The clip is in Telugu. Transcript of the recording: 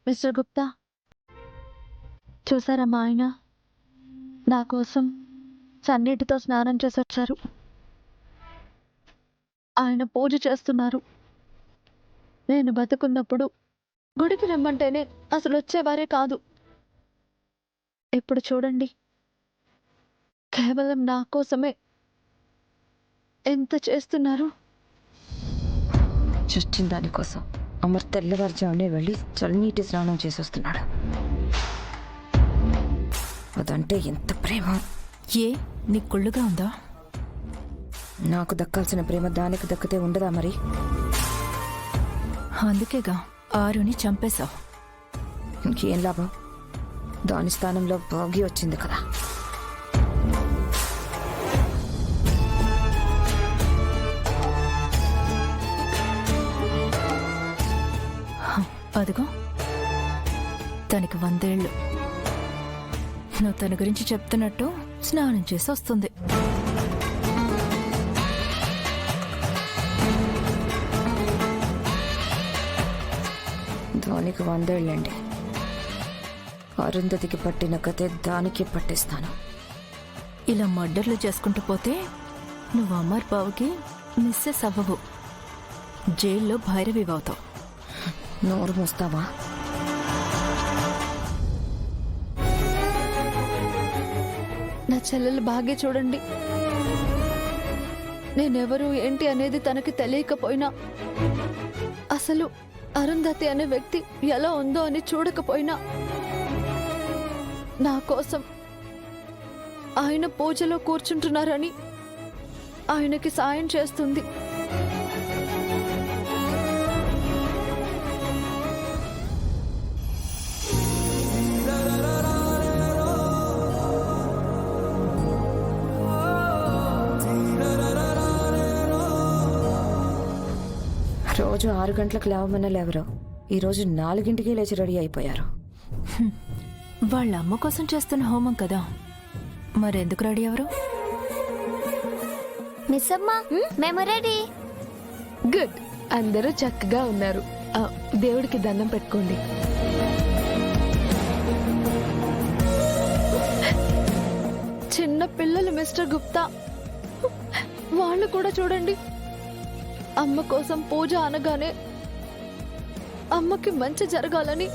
మిస్టర్ గుప్తా, చూసారా మా ఆయన నా కోసం చన్నీటితో స్నానం చేసి వచ్చారు. ఆయన పూజ చేస్తున్నారు. నేను బతుకున్నప్పుడు గుడికి రమ్మంటేనే అసలు వచ్చేవారే కాదు. ఇప్పుడు చూడండి, కేవలం నా కోసమే ఎంత చేస్తున్నారు. చచ్చిన దానికోసం అమర్ తెల్లవారుజామునే వెళ్ళి చల్లనీటి స్నానం చేసి వస్తున్నాడు. అదంటే ఎంత ప్రేమ! ఏ నీ కుళ్ళుగా ఉందా? నాకు దక్కాల్సిన ప్రేమ దానికి దక్కితే ఉండదా మరి? అందుకేగా ఆరుని చంపేశావు. ఇంకేం లాభం? దాని స్థానంలో భోగి వచ్చింది కదా. అదిగో తనకి 100 ఏళ్ళు. నువ్వు తన గురించి చెప్తున్నట్టు స్నానం చేసి వస్తుంది. దానికి 100 ఏళ్ళండి. అరుంధతికి పట్టిన కథే దానికి పట్టిస్తాను. ఇలా మర్డర్లు చేసుకుంటూ పోతే నువ్వు అమర్ బావుకి మిస్సెస్ అవ్వవు, జైల్లో భైరవి అవుతావు. నోరు మూస్తావా? నా చెల్లెలు బాగా చూడండి. నేనెవరు ఏంటి అనేది తనకి తెలియకపోయినా, అసలు అరుంధతి అనే వ్యక్తి ఎలా ఉందో అని చూడకపోయినా, నా కోసం ఆయన పూజలో కూర్చుంటున్నారని ఆయనకి సాయం చేస్తుంది. రోజు 6 గంటలకు లేవమన్నా లేవరు. ఈరోజు 4ంటికి లేచి రెడీ అయిపోయారు. వాళ్ళ అమ్మ కోసం చేస్తున్న హోమం కదా, మరెందుకు రెడీ ఎవరు? మిస్ అమ్మా, మేము రెడీ. గుడ్, అందరూ చక్కగా ఉన్నారు. దేవుడికి దండం పెట్టుకోండి. చిన్న పిల్లలు మిస్టర్ గుప్తా, వాళ్ళు కూడా చూడండి. అమ్మ కోసం పూజ అనగానే అమ్మకి మంచి జరగాలని